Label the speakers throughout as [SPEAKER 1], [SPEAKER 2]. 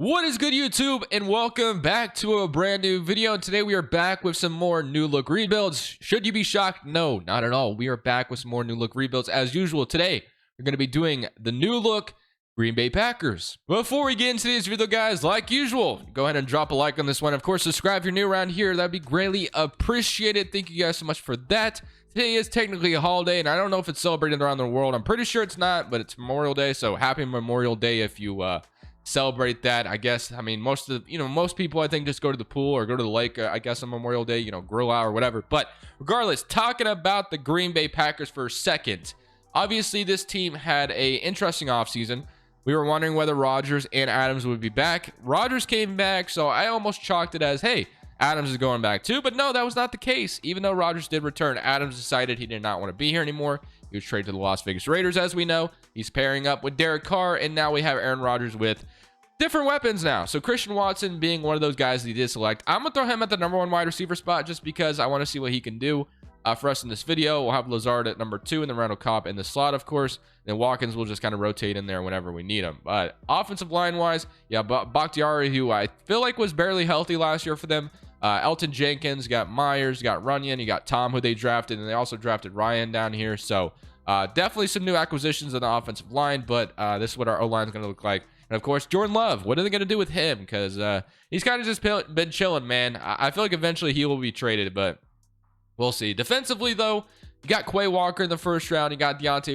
[SPEAKER 1] What is good, YouTube, and welcome back to a brand new video. And today we are back with some more new look rebuilds. Should you be shocked? No, not at all. We are back with some more new look rebuilds as usual. Today we're going to be doing the new look Green Bay Packers. Before we get into today's video, guys, like usual, go ahead and drop a like on this one. Of course, subscribe if you're new around here. That'd be greatly appreciated. Thank you guys so much for that. Today is technically a holiday, and I don't know if it's celebrated around the world. I'm pretty sure it's not, but it's Memorial Day, so happy Memorial Day if you celebrate that. I guess, I mean, most people I think just go to the pool or go to the lake, I guess, on Memorial Day, grill out or whatever. But regardless, talking about the Green Bay Packers for a second, obviously this team had a interesting offseason. We were wondering whether Rodgers and Adams would be back. Rodgers came back, so I almost chalked it as, hey, Adams is going back too. But no, that was not the case. Even though Rodgers did return, Adams decided he did not want to be here anymore. He was traded to the Las Vegas Raiders, as we know. He's pairing up with Derek Carr, and now we have Aaron Rodgers with different weapons now. So Christian Watson being one of those guys that he did select. I'm going to throw him at the number 1 wide receiver spot just because I want to see what he can do for us in this video. We'll have Lazard at number 2 and then Randall Cobb in the slot, of course. Then Watkins will just kind of rotate in there whenever we need him. But offensive line-wise, yeah, Bakhtiari, who I feel like was barely healthy last year for them. Elton Jenkins, got Myers, got Runyon, you got Tom, who they drafted, and they also drafted Ryan down here. So definitely some new acquisitions on the offensive line, but this is what our O-line is going to look like. And of course, Jordan Love, what are they going to do with him? Because he's kind of just been chilling, man. I feel like eventually he will be traded, but we'll see. Defensively, though, you got Quay Walker in the first round. You got Deontay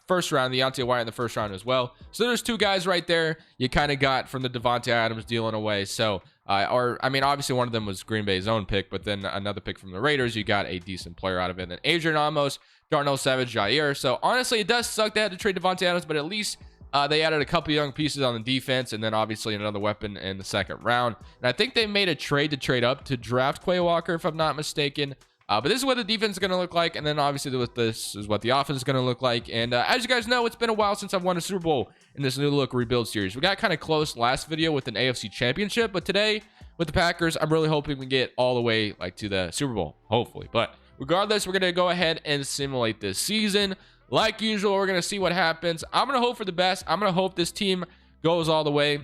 [SPEAKER 1] first round, Deontay White in the first round as well. So there's 2 guys right there you kind of got from the Devontae Adams deal in a way. So, obviously one of them was Green Bay's own pick, but then another pick from the Raiders. You got a decent player out of it. And then Adrian Amos, Darnell Savage, Jair. So honestly, it does suck they had to trade Devontae Adams, but at least they added a couple young pieces on the defense, and then obviously another weapon in the second round. And I think they made a trade up to draft Quay Walker, if I'm not mistaken. But this is what the defense is going to look like, and then obviously this is what the offense is going to look like. And as you guys know, it's been a while since I've won a Super Bowl in this new look rebuild series. We got kind of close last video with an AFC championship, but today with the Packers, I'm really hoping we get all the way to the Super Bowl, hopefully. But regardless, we're going to go ahead and simulate this season. Like usual, we're going to see what happens. I'm going to hope for the best. I'm going to hope this team goes all the way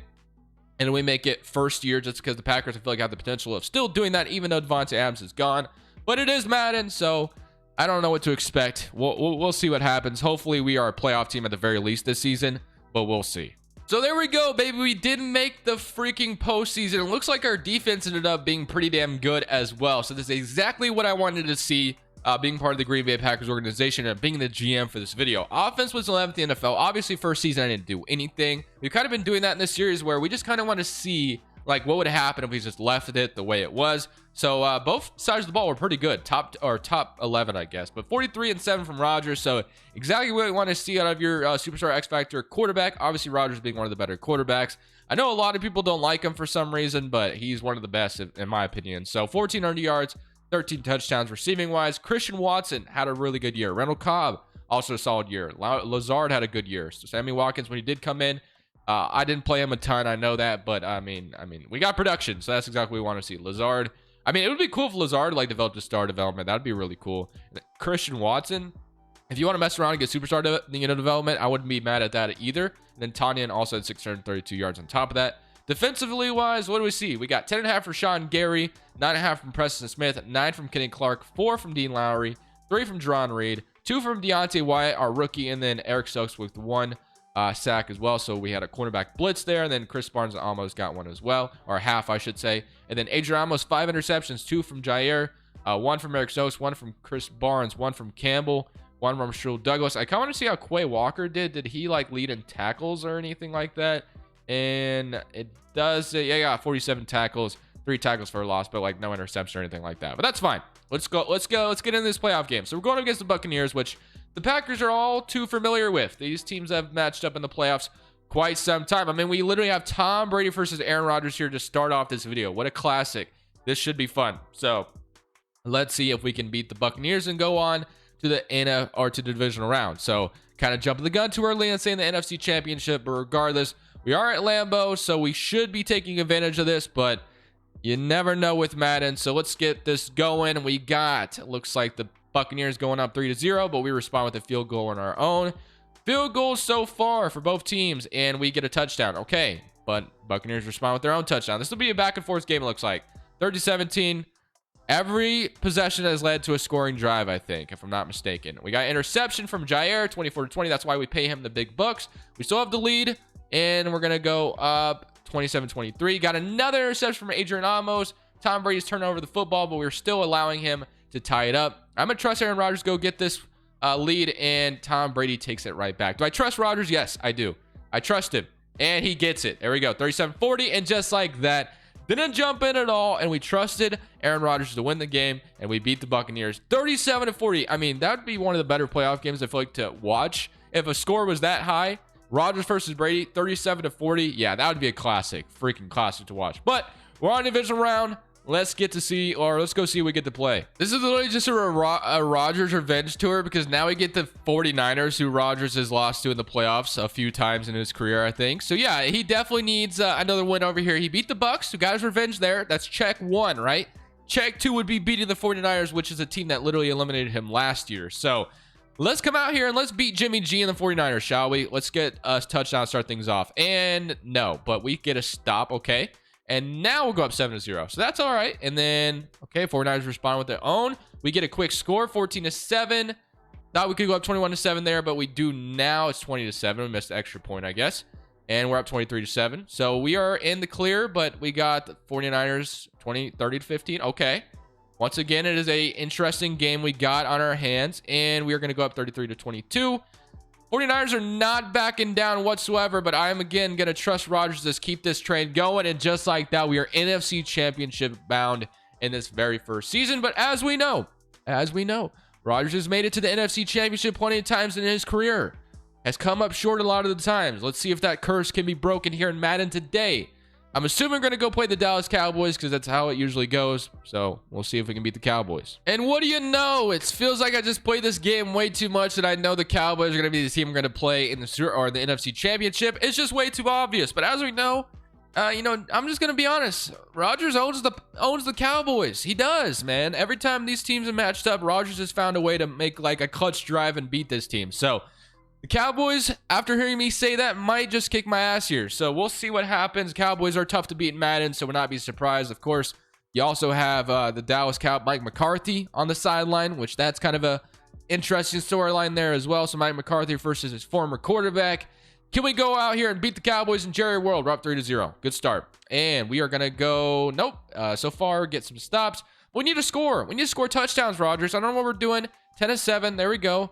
[SPEAKER 1] and we make it first year, just because the Packers, I feel like, have the potential of still doing that, even though Devontae Adams is gone. But it is Madden, so I don't know what to expect. We'll see what happens. Hopefully, we are a playoff team at the very least this season, but we'll see. So there we go, baby. We didn't make the freaking postseason. It looks like our defense ended up being pretty damn good as well. So this is exactly what I wanted to see, being part of the Green Bay Packers organization and being the GM for this video. Offense was 11th in the NFL. Obviously, first season, I didn't do anything. We've kind of been doing that in this series where we just kind of want to see what would happen if we just left it the way it was. So both sides of the ball were pretty good, top 11, I guess, but 43-7 from Rodgers. So exactly what we want to see out of your superstar X Factor quarterback. Obviously, Rodgers being one of the better quarterbacks. I know a lot of people don't like him for some reason, but he's one of the best in my opinion. So 1,400 yards, 13 touchdowns receiving wise. Christian Watson had a really good year. Randall Cobb also a solid year. Lazard had a good year. So Sammy Watkins, when he did come in, I didn't play him a ton, I know that, but I mean, we got production, so that's exactly what we want to see. Lazard, I mean, it would be cool if Lazard developed a star development. That'd be really cool. Christian Watson, if you want to mess around and get superstar development, I wouldn't be mad at that either. And then Tanyan also had 632 yards on top of that. Defensively wise, what do we see? We got 10.5 for Sean Gary, 9.5 from Preston Smith, 9 from Kenny Clark, 4 from Dean Lowry, 3 from Jerron Reed, 2 from Deontay White, our rookie, and then Eric Stokes with 1 sack as well. So we had a cornerback blitz there, and then Chris Barnes almost got 1 as well, or half, I should say. And then Adrian Amos, 5 interceptions, 2 from Jair, 1 from Eric Stokes, 1 from Chris Barnes, 1 from Campbell, 1 from Shul Douglas. I kind of want to see how Quay Walker did. Did he lead in tackles or anything like that? And it does say, yeah, 47 tackles, 3 tackles for a loss, but no interception or anything like that. But that's fine. Let's get into this playoff game. So we're going up against the Buccaneers, which the Packers are all too familiar with. These teams have matched up in the playoffs quite some time. I mean, we literally have Tom Brady versus Aaron Rodgers here to start off this video. What a classic. This should be fun. So let's see if we can beat the Buccaneers and go on to the divisional round. So kind of jumping the gun too early and saying the NFC Championship, but regardless, we are at Lambeau, so we should be taking advantage of this, but you never know with Madden. So let's get this going. We got, looks like the Buccaneers going up 3-0, but we respond with a field goal on our own. Field goals so far for both teams, and we get a touchdown. Okay, but Buccaneers respond with their own touchdown. This will be a back and forth game, it looks like. 30-17. Every possession has led to a scoring drive, I think, if I'm not mistaken. We got interception from Jair, 24-20. That's why we pay him the big bucks. We still have the lead, and we're going to go up 27-23. Got another interception from Adrian Amos. Tom Brady's turned over the football, but we're still allowing him to tie it up. I'm going to trust Aaron Rodgers to go get this lead, and Tom Brady takes it right back. Do I trust Rodgers? Yes, I do. I trust him, and he gets it. There we go, 37-40, and just like that, didn't jump in at all, and we trusted Aaron Rodgers to win the game, and we beat the Buccaneers 37-40. I mean, that would be one of the better playoff games I feel like to watch. If a score was that high, Rodgers versus Brady, 37-40, yeah, that would be a classic, freaking classic to watch. But we're on divisional round. Let's go see what we get to play. This is literally just a Rodgers revenge tour because now we get the 49ers, who Rodgers has lost to in the playoffs a few times in his career, I think. So yeah, he definitely needs another win over here. He beat the Bucks, who got his revenge there. That's check one, right? Check two would be beating the 49ers, which is a team that literally eliminated him last year. So let's come out here and let's beat Jimmy G and the 49ers, shall we? Let's get a touchdown, start things off. And no, but we get a stop, okay? And now we'll go up 7-0. So that's all right. And then, okay, 49ers respond with their own. We get a quick score, 14-7. Thought we could go up 21-7 there, but we do now. It's 20-7. We missed the extra point, I guess. And we're up 23-7. So we are in the clear, but we got the 49ers 30-15. Okay. Once again, it is a interesting game we got on our hands, and we are going to go up 33-22. 49ers are not backing down whatsoever, but I am again going to trust Rodgers to keep this train going. And just like that, we are NFC Championship bound in this very first season. But as we know, Rodgers has made it to the NFC Championship plenty of times in his career. Has come up short a lot of the times. Let's see if that curse can be broken here in Madden today. I'm assuming we're going to go play the Dallas Cowboys because that's how it usually goes. So we'll see if we can beat the Cowboys. And what do you know? It feels like I just played this game way too much that I know the Cowboys are going to be the team I'm going to play in the NFC Championship. It's just way too obvious. But as we know, I'm just going to be honest. Rodgers owns the Cowboys. He does, man. Every time these teams are matched up, Rodgers has found a way to make like a clutch drive and beat this team. So the Cowboys, after hearing me say that, might just kick my ass here. So we'll see what happens. Cowboys are tough to beat in Madden, so we'll not be surprised. Of course, you also have the Dallas Cowboys, Mike McCarthy on the sideline, which that's kind of a interesting storyline there as well. So Mike McCarthy versus his former quarterback. Can we go out here and beat the Cowboys in Jerry World? We're up 3-0. Good start. And we are going to go, nope. So far, get some stops. We need to score. We need to score touchdowns, Rodgers. I don't know what we're doing. 10-7. There we go.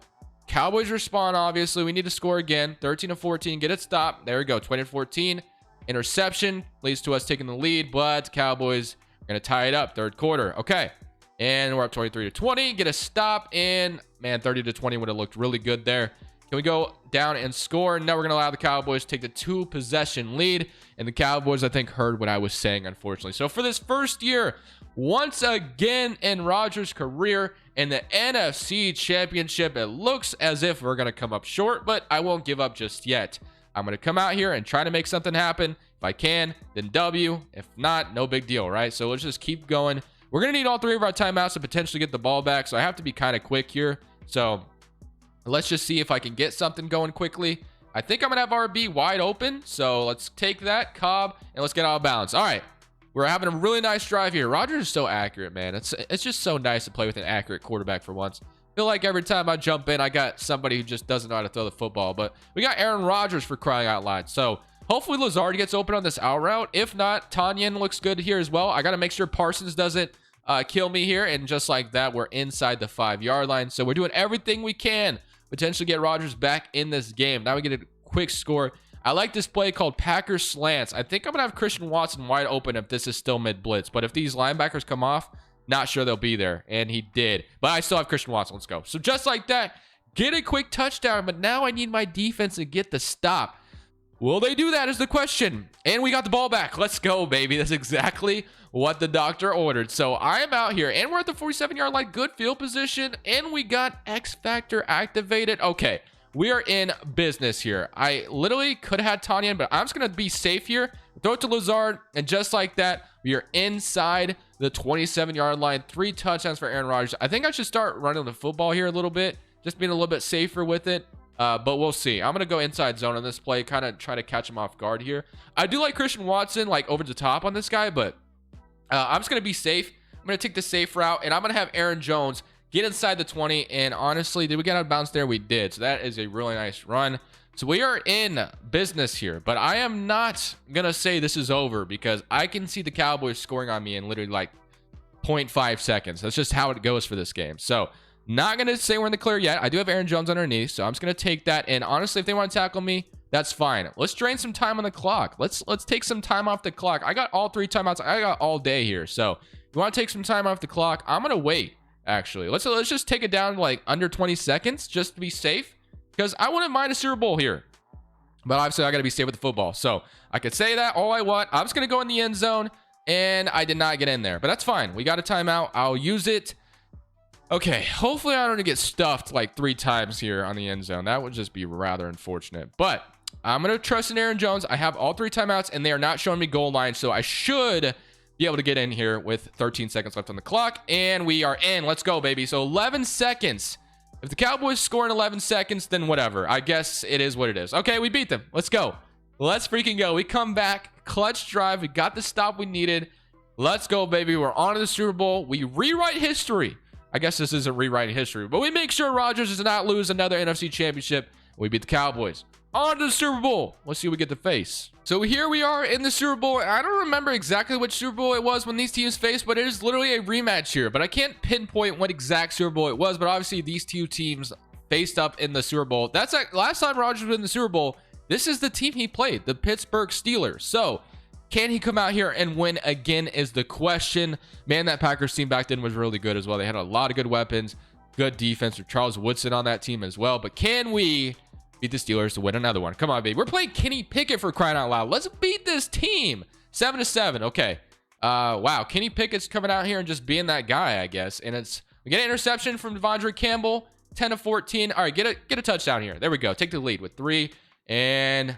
[SPEAKER 1] Cowboys respond, obviously. We need to score again. 13-14. Get it stopped. There we go. 20-14. Interception leads to us taking the lead, but Cowboys are going to tie it up. Third quarter. Okay. And we're up 23-20. Get a stop. And, man, 30-20 would have looked really good there. Can we go down and score? Now we're going to allow the Cowboys to take the 2-possession lead. And the Cowboys, I think, heard what I was saying, unfortunately. So for this first year, once again in Rodgers' career in the NFC Championship, it looks as if we're going to come up short, but I won't give up just yet. I'm going to come out here and try to make something happen. If I can, then W. If not, no big deal, right? So let's just keep going. We're going to need all three of our timeouts to potentially get the ball back, so I have to be kind of quick here. So let's just see if I can get something going quickly. I think I'm going to have RB wide open, so let's take that, Cobb, and let's get out of bounds. All right. We're having a really nice drive here. Rodgers is so accurate, man. It's just so nice to play with an accurate quarterback for once. I feel like every time I jump in, I got somebody who just doesn't know how to throw the football. But we got Aaron Rodgers for crying out loud. So hopefully Lazard gets open on this out route. If not, Tanyan looks good here as well. I got to make sure Parsons doesn't kill me here. And just like that, we're inside the 5-yard line. So we're doing everything we can potentially get Rodgers back in this game. Now we get a quick score. I like this play called Packers slants. I think I'm going to have Christian Watson wide open if this is still mid-blitz. But if these linebackers come off, not sure they'll be there. And he did. But I still have Christian Watson. Let's go. So just like that, get a quick touchdown. But now I need my defense to get the stop. Will they do that is the question. And we got the ball back. Let's go, baby. That's exactly what the doctor ordered. So I am out here. And we're at the 47-yard line. Good field position. And we got X Factor activated. Okay. We are in business here. I literally could have had Tanyan, but I'm just going to be safe here. Throw it to Lazard, and just like that, we are inside the 27-yard line. 3 touchdowns for Aaron Rodgers. I think I should start running the football here a little bit, just being a little bit safer with it. But we'll see. I'm gonna go inside zone on this play, kind of try to catch him off guard here. I do like Christian Watson like over the top on this guy, but I'm just gonna be safe. I'm gonna take the safe route, and I'm gonna have Aaron Jones get inside the 20. And honestly, did we get out of bounds there? We did. So that is a really nice run. So we are in business here, but I am not gonna say this is over because I can see the Cowboys scoring on me in literally like 0.5 seconds. That's just how it goes for this game. So not gonna say we're in the clear yet. I do have Aaron Jones underneath, so I'm just gonna take that. And honestly, if they want to tackle me, that's fine. Let's drain some time on the clock. Let's take some time off the clock. I got all 3 timeouts. I got all day here. So if you want to take some time off the clock, I'm gonna wait. Actually, let's just take it down to like under 20 seconds just to be safe, because I wouldn't mind a Super Bowl here. But obviously, I got to be safe with the football. So I could say that all I want. I'm just going to go in the end zone, and I did not get in there. But that's fine. We got a timeout. I'll use it. Okay, hopefully I don't get stuffed like 3 times here on the end zone. That would just be rather unfortunate. But I'm going to trust in Aaron Jones. I have all 3 timeouts, and they are not showing me goal line. So I should be able to get in here with 13 seconds left on the clock. And we are in. Let's go, baby. So 11 seconds. If the Cowboys score in 11 seconds, then whatever. I guess it is what it is. Okay, we beat them. Let's go. Let's freaking go. We come back. Clutch drive. We got the stop we needed. Let's go, baby. We're on to the Super Bowl. We rewrite history. I guess this isn't rewriting history, but we make sure Rodgers does not lose another NFC championship. We beat the Cowboys. On to the Super Bowl. Let's see what we get to face. So here we are in the Super Bowl. I don't remember exactly which Super Bowl it was when these teams faced, but it is literally a rematch here. But I can't pinpoint what exact Super Bowl it was, but obviously these 2 teams faced up in the Super Bowl. That's like last time Rodgers was in the Super Bowl. This is the team he played, the Pittsburgh Steelers. So can he come out here and win again is the question. Man, that Packers team back then was really good as well. They had a lot of good weapons, good defense with Charles Woodson on that team as well. But can we beat the Steelers to win another one? Come on, baby. We're playing Kenny Pickett for crying out loud. Let's beat this team. 7-7. Okay. Wow. Kenny Pickett's coming out here and just being that guy, I guess. And we get an interception from Devondre Campbell. 10-14. All right, get a touchdown here. There we go. Take the lead with 3 and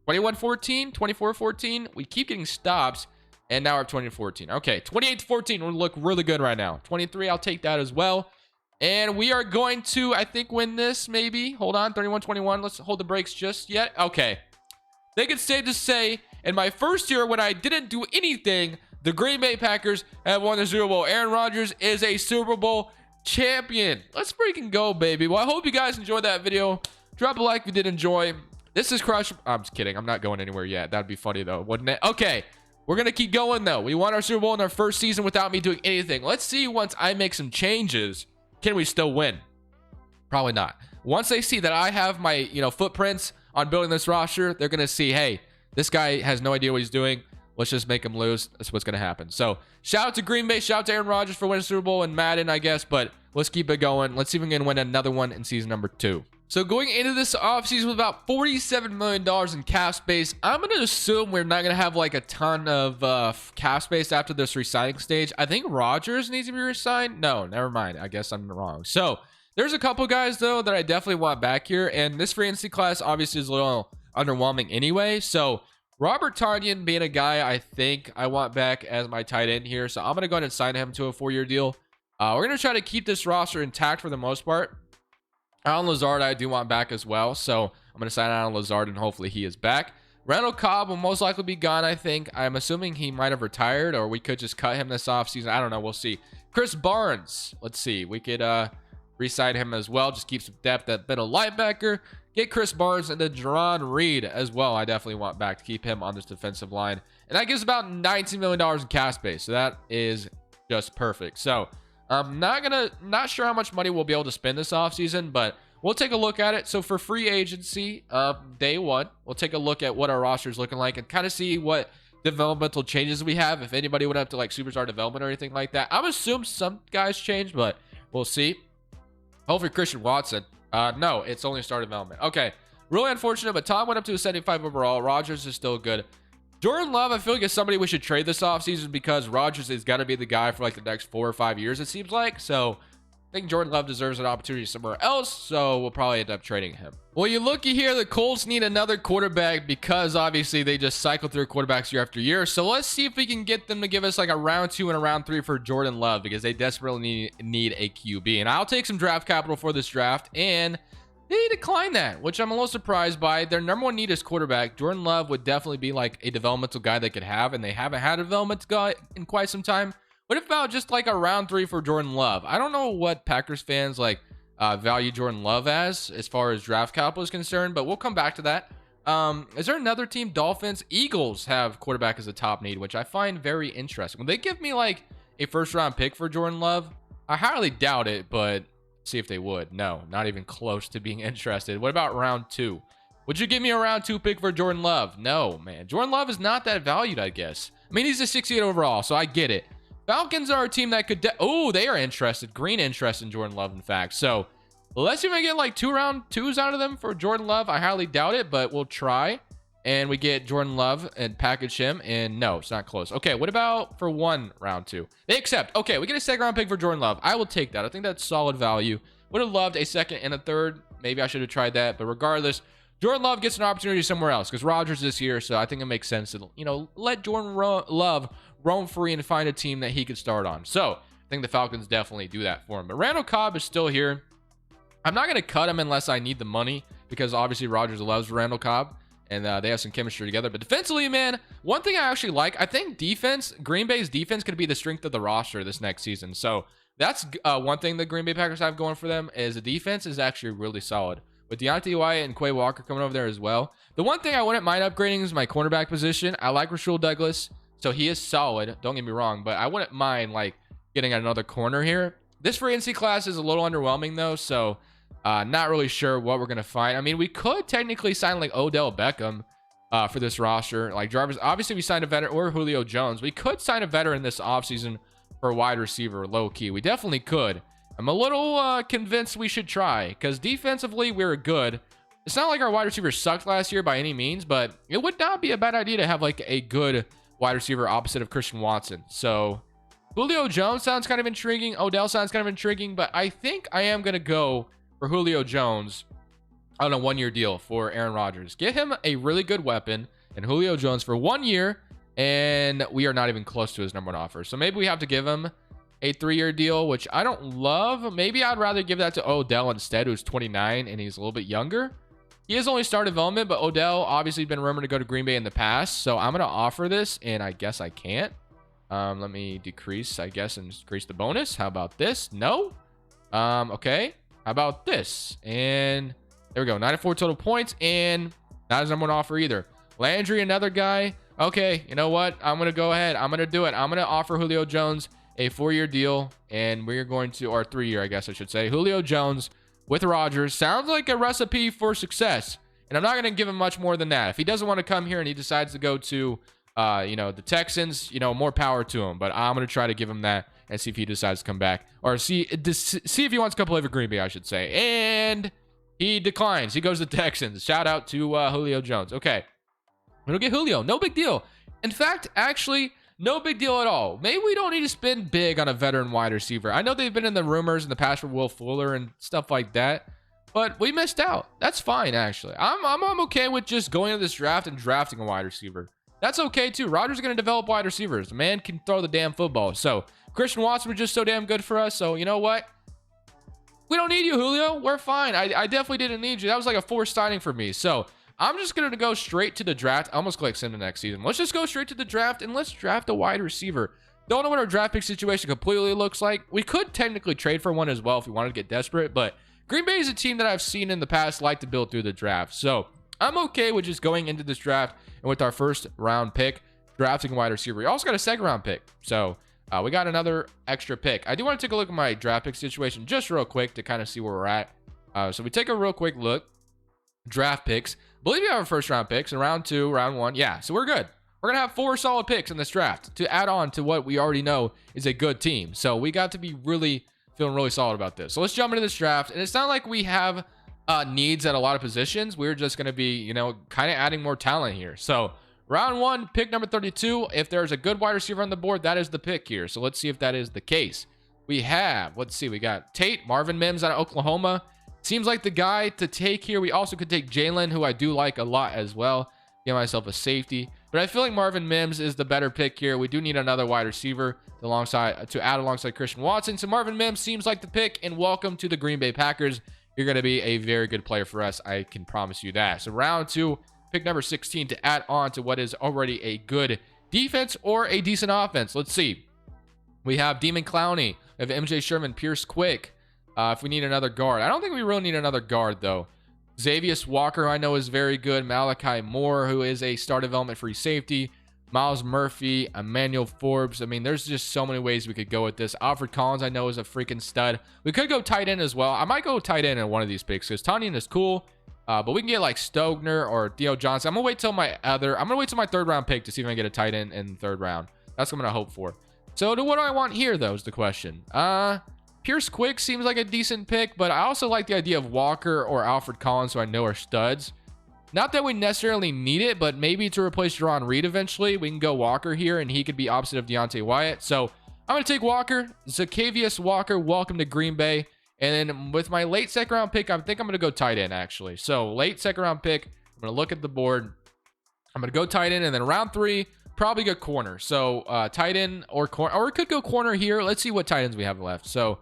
[SPEAKER 1] 21-14, 24-14. We keep getting stops, and now we're 20-14. Okay, 28-14. We look really good right now. 23. I'll take that as well. And we are going to, I think, win this, maybe. Hold on, 31-21. Let's hold the brakes just yet. Okay. I think it's safe to say, in my first year when I didn't do anything, the Green Bay Packers have won the Super Bowl. Aaron Rodgers is a Super Bowl champion. Let's freaking go, baby. Well, I hope you guys enjoyed that video. Drop a like if you did enjoy. This is Crushables. I'm just kidding. I'm not going anywhere yet. That'd be funny, though, wouldn't it? Okay. We're going to keep going, though. We won our Super Bowl in our first season without me doing anything. Let's see once I make some changes. Can we still win? Probably not. Once they see that I have my, footprints on building this roster, they're going to see, hey, this guy has no idea what he's doing. Let's just make him lose. That's what's going to happen. So shout out to Green Bay. Shout out to Aaron Rodgers for winning Super Bowl and Madden, I guess. But let's keep it going. Let's see if we can win another one in season number 2. So going into this offseason with about $47 million in cap space, I'm going to assume we're not going to have like a ton of cap space after this re-signing stage. I think Rodgers needs to be re-signed. No, never mind. I guess I'm wrong. So there's a couple guys, though, that I definitely want back here. And this free agency class obviously is a little underwhelming anyway. So Robert Tonyan being a guy I think I want back as my tight end here. So I'm going to go ahead and sign him to a 4-year deal. We're going to try to keep this roster intact for the most part. Alan Lazard, I do want back as well. So I'm going to sign Alan Lazard, and hopefully he is back. Randall Cobb will most likely be gone, I think. I'm assuming he might have retired, or we could just cut him this offseason. I don't know. We'll see. Chris Barnes. Let's see. We could re-sign him as well. Just keep some depth at middle linebacker. Get Chris Barnes and then Jerron Reed as well. I definitely want back to keep him on this defensive line. And that gives about $19 million in cap space. So that is just perfect. So I'm not sure how much money we'll be able to spend this offseason, but we'll take a look at it. So for free agency, day 1, we'll take a look at what our roster is looking like and kind of see what developmental changes we have. If anybody went up to like superstar development or anything like that. I'm assuming some guys changed, but we'll see. Hopefully Christian Watson. No, it's only star development. Okay, really unfortunate, but Tom went up to a 75 overall. Rodgers is still good. Jordan Love, I feel like, is somebody we should trade this offseason because Rodgers is going to be the guy for like the next 4 or 5 years, it seems like. So I think Jordan Love deserves an opportunity somewhere else, so we'll probably end up trading him. Well, you looky here, the Colts need another quarterback because obviously they just cycle through quarterbacks year after year. So let's see if we can get them to give us like a round 2 and a round 3 for Jordan Love because they desperately need a QB. And I'll take some draft capital for this draft, and they declined that, which I'm a little surprised by. Their number one need is quarterback. Jordan Love would definitely be like a developmental guy they could have, and they haven't had a developmental guy in quite some time. What about just like a round 3 for Jordan Love? I don't know what Packers fans like value Jordan Love as far as draft capital is concerned, but we'll come back to that. Is there another team? Dolphins, Eagles have quarterback as a top need, which I find very interesting. When they give me like a first round pick for Jordan Love, I highly doubt it, but see if they would. No, not even close to being interested. What about round 2? Would you give me a round 2 pick for Jordan Love? No, man. Jordan Love is not that valued, I guess. I mean, he's a 68 overall, so I get it. Falcons are a team that could... oh, they are interested. Green interest in Jordan Love, in fact. So, let's even get like 2 round 2s out of them for Jordan Love. I highly doubt it, but we'll try. And we get Jordan Love and package him. And no, it's not close. Okay, what about for 1 round 2? They accept. Okay, we get a second round pick for Jordan Love. I will take that. I think that's solid value. Would have loved a second and a third. Maybe I should have tried that. But regardless, Jordan Love gets an opportunity somewhere else because Rodgers is here. So I think it makes sense to, let Jordan Love roam free and find a team that he could start on. So I think the Falcons definitely do that for him. But Randall Cobb is still here. I'm not going to cut him unless I need the money because obviously Rodgers loves Randall Cobb and they have some chemistry together. But defensively, man, one thing I actually like, I think Green Bay's defense could be the strength of the roster this next season. So that's one thing the Green Bay Packers have going for them is the defense is actually really solid. With Deontay Wyatt and Quay Walker coming over there as well. The one thing I wouldn't mind upgrading is my cornerback position. I like Rasul Douglas. So he is solid. Don't get me wrong, but I wouldn't mind like getting another corner here. This free agency class is a little underwhelming though, so not really sure what we're gonna find. I mean, we could technically sign like Odell Beckham for this roster. Like drivers, obviously we signed a veteran or Julio Jones. We could sign a veteran this offseason for a wide receiver, low key. We definitely could. I'm a little convinced we should try because defensively we're good. It's not like our wide receivers sucked last year by any means, but it would not be a bad idea to have like a good wide receiver opposite of Christian Watson. So Julio Jones sounds kind of intriguing. Odell sounds kind of intriguing, but I think I am going to go for Julio Jones on a 1-year deal for Aaron Rodgers. Get him a really good weapon and Julio Jones for 1 year, and we are not even close to his number 1 offer. So maybe we have to give him a 3-year deal, which I don't love. Maybe I'd rather give that to Odell instead, who's 29 and he's a little bit younger. He has only started development, but Odell obviously been rumored to go to Green Bay in the past. So I'm going to offer this, and I guess I can't. Let me decrease, I guess, and increase the bonus. How about this? No. Okay. How about this? And there we go. 94 total points, and not his number 1 offer either. Landry, another guy. Okay, you know what? I'm going to go ahead. I'm going to do it. I'm going to offer Julio Jones a 4-year deal, and we're going to, or 3-year, I guess I should say. Julio Jones with Rodgers sounds like a recipe for success, and I'm not going to give him much more than that. If he doesn't want to come here and he decides to go to the Texans, more power to him, but I'm going to try to give him that and see if he decides to come back, or see if he wants to come play for Green Bay, I should say. And he declines. He goes to the Texans. Shout out to Julio Jones. Okay, we'll get Julio. No big deal. In fact, actually, no big deal at all. Maybe we don't need to spend big on a veteran wide receiver. I know they've been in the rumors in the past for Will Fuller and stuff like that, but we missed out. That's fine, actually. I'm okay with just going to this draft and drafting a wide receiver. That's okay, too. Rodgers is going to develop wide receivers. The man can throw the damn football. So Christian Watson was just so damn good for us. So you know what? We don't need you, Julio. We're fine. I definitely didn't need you. That was like a forced signing for me. So I'm just going to go straight to the draft. I almost clicked send to next season. Let's just go straight to the draft and let's draft a wide receiver. Don't know what our draft pick situation completely looks like. We could technically trade for one as well if we wanted to get desperate, but Green Bay is a team that I've seen in the past like to build through the draft. So I'm okay with just going into this draft and with our first round pick, drafting a wide receiver. We also got a second round pick. So we got another extra pick. I do want to take a look at my draft pick situation just real quick to kind of see where we're at. So we take a real quick look. Draft picks. I believe we have our first round picks in round 2, round 1. Yeah, so we're good. We're going to have 4 solid picks in this draft to add on to what we already know is a good team. So we got to be feeling really solid about this. So let's jump into this draft. And it's not like we have needs at a lot of positions. We're just going to be, kind of adding more talent here. So round 1, pick number 32. If there's a good wide receiver on the board, that is the pick here. So let's see if that is the case. We got Tate, Marvin Mims out of Oklahoma. Seems like the guy to take here. We also could take Jalen, who I do like a lot as well. Get myself a safety. But I feel like Marvin Mims is the better pick here. We do need another wide receiver to add alongside Christian Watson. So Marvin Mims seems like the pick. And welcome to the Green Bay Packers. you're going to be a very good player for us. I can promise you that. So round 2, pick number 16 to add on to what is already a good defense or a decent offense. Let's see. We have Demon Clowney. We have MJ Sherman, Pierce Quick. If we need another guard. I don't think we really need another guard, though. Xavius Walker, I know, is very good. Malachi Moore, who is a star development free safety. Miles Murphy, Emmanuel Forbes. I mean, there's just so many ways we could go with this. Alfred Collins, I know, is a freaking stud. We could go tight end as well. I might go tight end in one of these picks because Tanyan is cool. But we can get like Stogner or Theo Johnson. I'm gonna wait till my 3rd round pick to see if I can get a tight end in the 3rd round. That's what I'm gonna hope for. So what do I want here, though, is the question. Pierce Quick seems like a decent pick, but I also like the idea of Walker or Alfred Collins, who I know are studs. Not that we necessarily need it, but maybe to replace Jerron Reed eventually, we can go Walker here, and he could be opposite of Deontay Wyatt. So I'm going to take Walker. Zacchaeus Walker, welcome to Green Bay. And then with my late 2nd round pick, I think I'm going to go tight end, actually. So late 2nd round pick, I'm going to look at the board. I'm going to go tight end, and then round 3, probably go corner. So tight end or corner, or we could go corner here. Let's see what tight ends we have left. So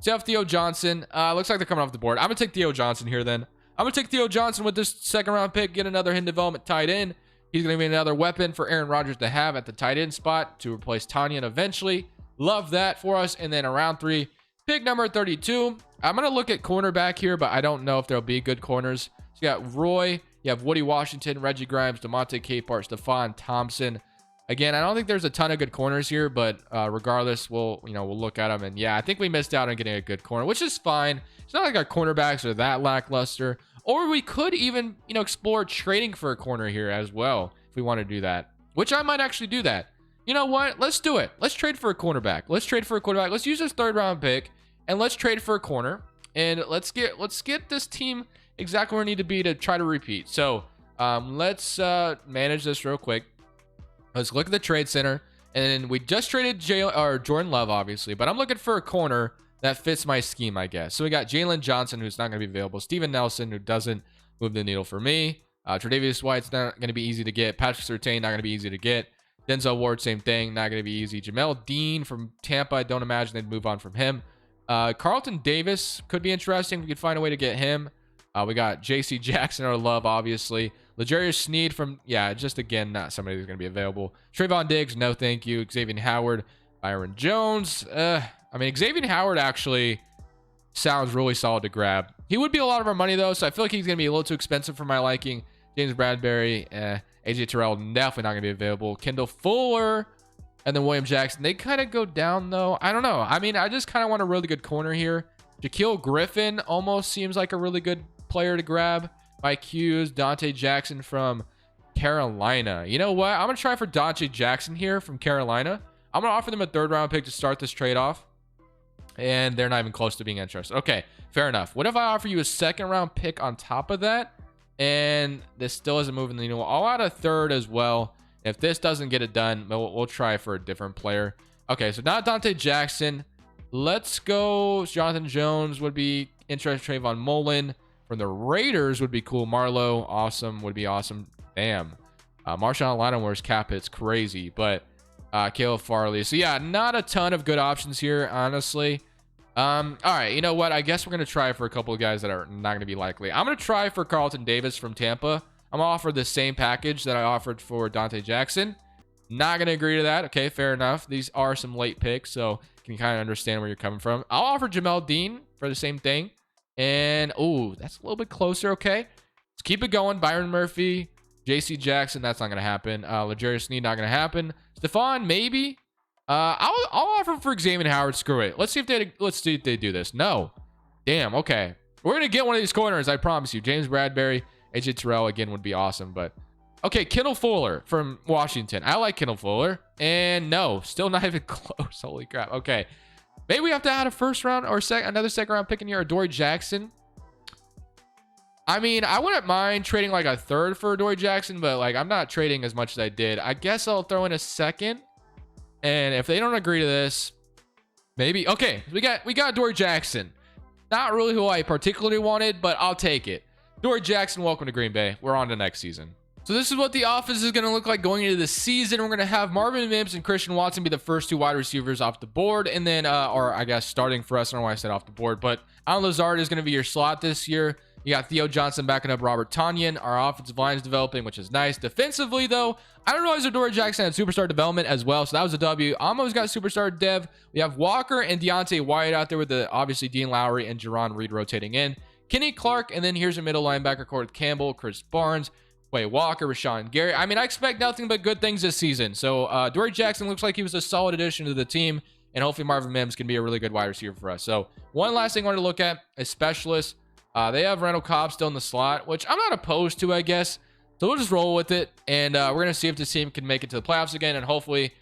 [SPEAKER 1] we have Theo Johnson. Looks like they're coming off the board. I'm going to take Theo Johnson here then. I'm going to take Theo Johnson with this 2nd round pick, get another hidden development tight end. He's going to be another weapon for Aaron Rodgers to have at the tight end spot to replace Tanyan eventually. Love that for us. And then around 3, pick number 32. I'm going to look at cornerback here, but I don't know if there'll be good corners. So you got Roy, you have Woody Washington, Reggie Grimes, DeMonte Capehart, Stephon Thompson. Again, I don't think there's a ton of good corners here, but regardless, we'll look at them. And yeah, I think we missed out on getting a good corner, which is fine. It's not like our cornerbacks are that lackluster. Or we could even, explore trading for a corner here as well if we want to do that, which I might actually do that. You know what? Let's do it. Let's trade for a cornerback. Let's use this 3rd round pick and let's trade for a corner. And let's get this team exactly where we need to be to try to repeat. So let's manage this real quick. Let's look at the trade center. And we just traded Jordan Love, obviously, but I'm looking for a corner that fits my scheme, I guess. So we got Jalen Johnson, who's not going to be available. Steven Nelson, who doesn't move the needle for me. Tre'Davious White's not going to be easy to get. Patrick Surtain, not going to be easy to get. Denzel Ward, same thing, not going to be easy. Jamel Dean from Tampa, I don't imagine they'd move on from him. Carlton Davis could be interesting. We could find a way to get him. We got J.C. Jackson, our love, obviously. L'Jarius Sneed from, just again, not somebody who's going to be available. Trayvon Diggs, no thank you. Xavier Howard, Byron Jones. Xavier Howard actually sounds really solid to grab. He would be a lot of our money, though, so I feel like he's going to be a little too expensive for my liking. James Bradbury, AJ Terrell, definitely not going to be available. Kendall Fuller, and then William Jackson. They kind of go down, though. I don't know. I just kind of want a really good corner here. Shaquille Griffin almost seems like a really good player to grab. Mike Hughes, Dante Jackson from Carolina. You know what? I'm going to try for Dante Jackson here from Carolina. I'm going to offer them a 3rd round pick to start this trade off. And they're not even close to being interested. Okay, fair enough. What if I offer you a 2nd round pick on top of that? And this still isn't moving the needle. I'll add a 3rd as well. If this doesn't get it done, we'll try for a different player. Okay, so not Dante Jackson. Let's go. Jonathan Jones would be interesting. Trayvon Mullen from the Raiders would be cool. Marlowe, awesome. Would be awesome. Damn. Marshawn Lattimer's cap hit's crazy. But Caleb Farley. So yeah, not a ton of good options here, honestly. All right, you know what? I guess we're going to try for a couple of guys that are not going to be likely. I'm going to try for Carlton Davis from Tampa. I'm going to offer the same package that I offered for Dante Jackson. Not going to agree to that. Okay, fair enough. These are some late picks, so you can kind of understand where you're coming from. I'll offer Jamel Dean for the same thing. And, that's a little bit closer, okay? Let's keep it going. Byron Murphy, J.C. Jackson, that's not going to happen. L'Jarius Sneed, not going to happen. Stephon, maybe. I'll offer for Xavier Howard. Screw it. Let's see if they do this. No. Damn. Okay. We're gonna get one of these corners. I promise you. James Bradbury, AJ Terrell again would be awesome. But okay, Kendall Fuller from Washington. I like Kendall Fuller. And no, still not even close. Holy crap. Okay. Maybe we have to add a 1st round or another 2nd round pick in here. Dory Jackson. I wouldn't mind trading like a 3rd for Dory Jackson, but I'm not trading as much as I did. I guess I'll throw in a 2nd. And if they don't agree to this, maybe. Okay, we got Dory Jackson. Not really who I particularly wanted, but I'll take it. Dory Jackson, welcome to Green Bay. We're on to next season. So this is what the offense is going to look like going into the season. We're going to have Marvin Mims and Christian Watson be the first 2 wide receivers off the board. And then, or I guess starting for us. I don't know why I said off the board, but Alan Lazard is going to be your slot this year. You got Theo Johnson backing up Robert Tonyan. Our offensive line is developing, which is nice. Defensively, though, I don't realize Adoree Jackson had superstar development as well. So that was a W. Amo's got superstar dev. We have Walker and Deontay Wyatt out there with the obviously Dean Lowry and Jerron Reed rotating in. Kenny Clark, and then here's a middle linebacker core with Campbell, Chris Barnes, Quay Walker, Rashawn Gary. I mean, I expect nothing but good things this season. So Adoree Jackson looks like he was a solid addition to the team, and hopefully Marvin Mims can be a really good wide receiver for us. So one last thing I wanted to look at is specialists. They have Randall Cobb still in the slot, which I'm not opposed to, I guess. So we'll just roll with it, and we're going to see if this team can make it to the playoffs again and hopefully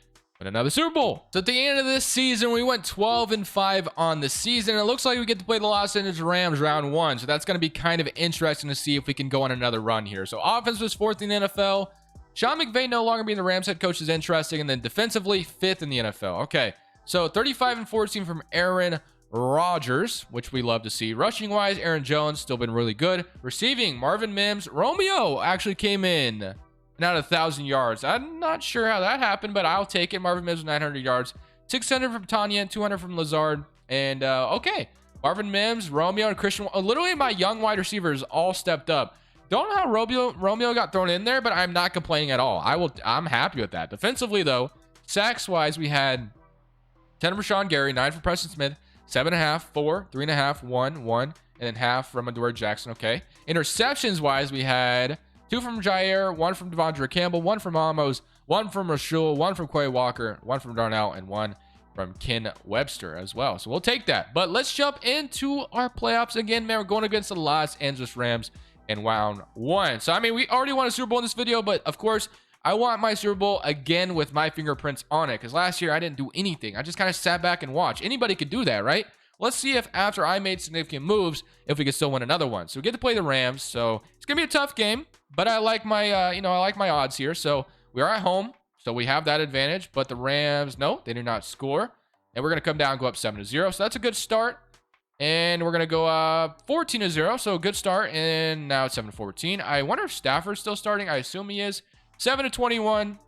[SPEAKER 1] win another Super Bowl. So at the end of this season, we went 12-5 on the season. It looks like we get to play the Los Angeles Rams round 1, so that's going to be kind of interesting to see if we can go on another run here. So offense was 4th in the NFL. Sean McVay no longer being the Rams head coach is interesting, and then defensively 5th in the NFL. Okay, so 35-14 from Aaron Rodgers, which we love to see. Rushing wise, Aaron Jones still been really good. Receiving, Marvin Mims. Romeo actually came in and out 1,000 yards. I'm not sure how that happened, but I'll take it. Marvin Mims 900 yards, 600 from Tonyan, 200 from Lazard, and okay, Marvin Mims, Romeo, and Christian. Literally, my young wide receivers all stepped up. Don't know how Romeo got thrown in there, but I'm not complaining at all. I'm happy with that. Defensively, though, sacks wise, we had 10 from Rashawn Gary, 9 from Preston Smith, 7.5, 4, 3.5, 1, 1, and then half from Adoree Jackson. Okay. Interceptions wise, we had 2 from Jair, 1 from Devondre Campbell, 1 from Amos, 1 from Rashul, 1 from Quay Walker, 1 from Darnell, and 1 from Ken Webster as well. So we'll take that. But let's jump into our playoffs again, man. We're going against the Los Angeles Rams in round 1. So I mean, we already won a Super Bowl in this video, but of course, I want my Super Bowl again with my fingerprints on it, because last year I didn't do anything. I just kind of sat back and watched. Anybody could do that, right? Let's see if after I made significant moves, if we could still win another one. So we get to play the Rams. So it's gonna be a tough game, but I like my, I like my odds here. So we are at home, so we have that advantage. But the Rams, no, they did not score, and we're gonna come down and go up 7-0. So that's a good start. And we're gonna go up 14-0. So a good start. And now it's 7-14. I wonder if Stafford's still starting. I assume he is. 7-21,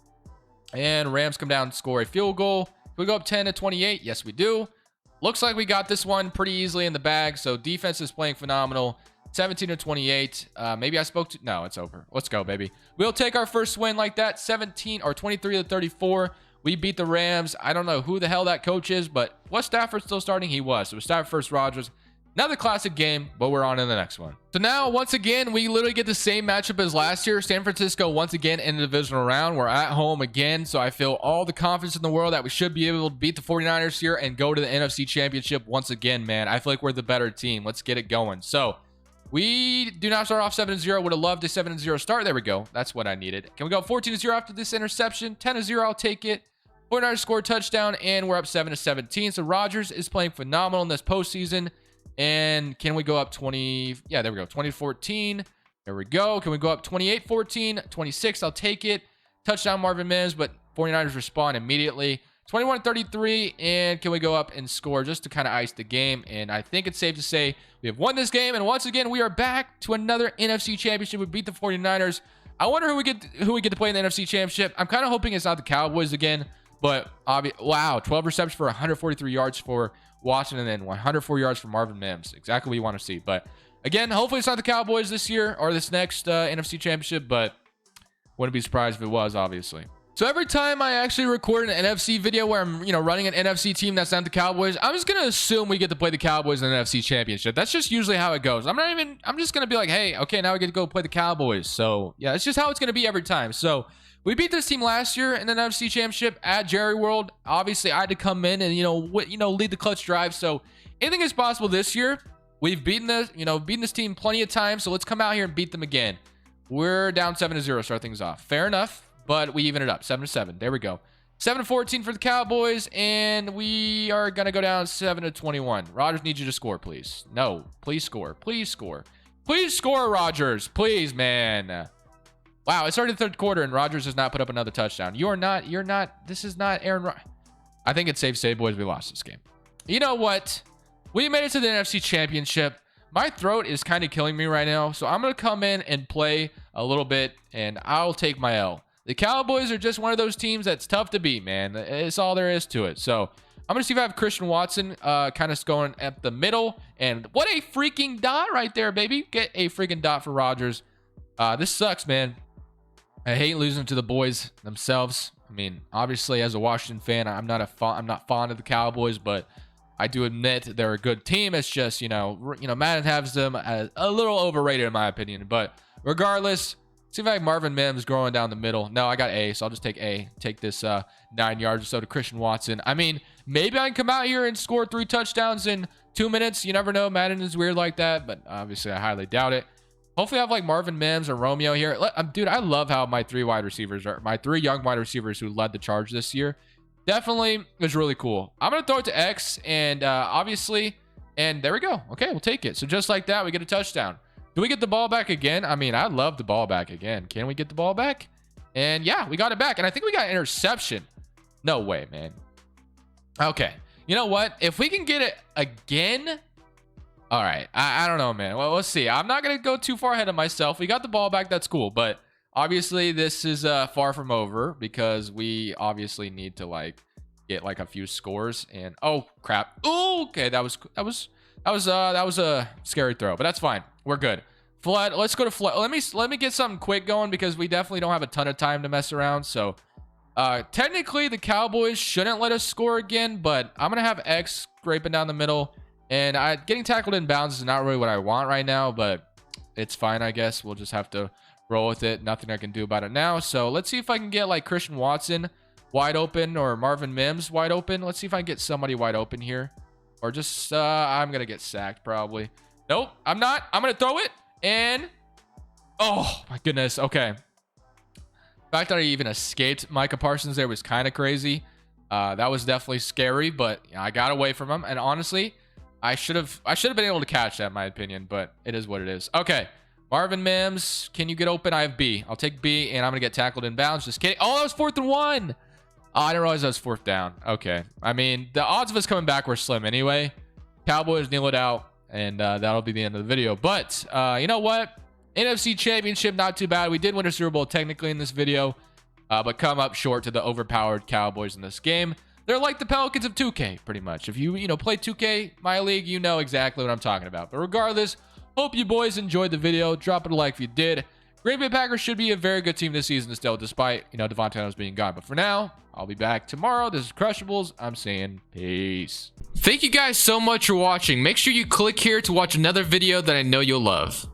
[SPEAKER 1] and Rams come down and score a field goal. We go up 10-28. Yes, we do. Looks like we got this one pretty easily in the bag. So defense is playing phenomenal. 17-28. Maybe I spoke to. No, it's over. Let's go, baby. We'll take our first win like that. 23-34. We beat the Rams. I don't know who the hell that coach is, but was Stafford still starting? He was. So it was Stafford versus Rodgers. Another classic game, but we're on to the next one. So now, once again, we literally get the same matchup as last year. San Francisco, once again, in the divisional round. We're at home again, so I feel all the confidence in the world that we should be able to beat the 49ers here and go to the NFC Championship once again, man. I feel like we're the better team. Let's get it going. So we do not start off 7-0. Would have loved a 7-0 start. There we go. That's what I needed. Can we go 14-0 after this interception? 10-0, I'll take it. 49ers score a touchdown, and we're up 7-17. So Rodgers is playing phenomenal in this postseason. And can we go up 20? Yeah, there we go. 20-14. There we go. Can we go up 28-14? 26, I'll take it. Touchdown Marvin Mims, but 49ers respond immediately. 21-33. And can we go up and score just to kind of ice the game? And I think it's safe to say we have won this game. And once again, we are back to another NFC Championship. We beat the 49ers. I wonder who we get to play in the NFC Championship. I'm kind of hoping it's not the Cowboys again. But wow, 12 receptions for 143 yards for Watson, and then 104 yards from Marvin Mims. Exactly what you want to see. But again, hopefully it's not the Cowboys this year or this next NFC Championship, but wouldn't be surprised if it was, obviously. So every time I actually record an NFC video where I'm, running an NFC team that's not the Cowboys, I'm just going to assume we get to play the Cowboys in the NFC Championship. That's just usually how it goes. I'm just going to be like, hey, okay, now we get to go play the Cowboys. So yeah, it's just how it's going to be every time. So we beat this team last year in the NFC Championship at Jerry World. Obviously, I had to come in and lead the clutch drive. So anything is possible this year. We've beaten this team plenty of times. So let's come out here and beat them again. We're down 7-0. Start things off. Fair enough, but we even it up 7-7. There we go. 7-14 for the Cowboys, and we are gonna go down 7-21. Rodgers needs you to score, please. No, please score. Please score. Please score, Rodgers. Please, man. Wow, it's already the third quarter, and Rodgers has not put up another touchdown. You're not, this is not Aaron Rodgers. I think it's safe to say, boys, we lost this game. You know what? We made it to the NFC Championship. my throat is kind of killing me right now. So I'm going to come in and play a little bit, and I'll take my L. The Cowboys are just one of those teams that's tough to beat, man. It's all there is to it. So I'm going to see if I have Christian Watson kind of going at the middle. And what a freaking dot right there, baby. Get a freaking dot for Rodgers. This sucks, man. I hate losing to the boys themselves. I mean, obviously, as a Washington fan, I'm not fond of the Cowboys, but I do admit they're a good team. It's just, Madden has them as a little overrated in my opinion. But regardless, see if I have Marvin Mims growing down the middle. No, I got A, so I'll just take A. Take this 9 yards or so to Christian Watson. I mean, maybe I can come out here and score 3 touchdowns in 2 minutes. You never know. Madden is weird like that, but obviously I highly doubt it. Hopefully I have like Marvin Mims or Romeo here. Dude, I love how my 3 young wide receivers who led the charge this year. Definitely was really cool. I'm going to throw it to X and obviously, and there we go. Okay, we'll take it. So just like that, we get a touchdown. Do we get the ball back again? I mean, I'd love the ball back again. Can we get the ball back? And yeah, we got it back. And I think we got an interception. No way, man. Okay. You know what? If we can get it again... All right. I don't know, man. Well, let's see. I'm not going to go too far ahead of myself. We got the ball back. That's cool. But obviously, this is far from over because we obviously need to, like, get, like, a few scores. And, oh, crap. Ooh, okay. That was a scary throw, but that's fine. We're good. Flood. Let's go to Flood. Let me get something quick going because we definitely don't have a ton of time to mess around. So, technically, the Cowboys shouldn't let us score again, but I'm going to have X scraping down the middle. And getting tackled in bounds is not really what I want right now, but it's fine, I guess. We'll just have to roll with it. Nothing I can do about it now. So let's see if I can get like Christian Watson wide open or Marvin Mims wide open. Let's see if I can get somebody wide open here. Or just, I'm going to get sacked probably. Nope, I'm not. I'm going to throw it. And, oh my goodness. Okay. The fact that I even escaped Micah Parsons there was kind of crazy. That was definitely scary, but I got away from him. And honestly, I should have been able to catch that, in my opinion, but it is what it is. Okay, Marvin Mims, can you get open? I have B. I'll take B, and I'm going to get tackled in bounds. Just kidding. Oh, that was 4th and 1. Oh, I didn't realize that was 4th down. Okay. I mean, the odds of us coming back were slim anyway. Cowboys kneel it out, and that'll be the end of the video. But you know what? NFC Championship, not too bad. We did win a Super Bowl technically in this video, but come up short to the overpowered Cowboys in this game. They're like the Pelicans of 2K, pretty much. If you play 2K, my league, you know exactly what I'm talking about. But regardless, hope you boys enjoyed the video. Drop it a like if you did. Green Bay Packers should be a very good team this season still, despite, Devontae Adams being gone. But for now, I'll be back tomorrow. This is Crushables. I'm saying peace. Thank you guys so much for watching. Make sure you click here to watch another video that I know you'll love.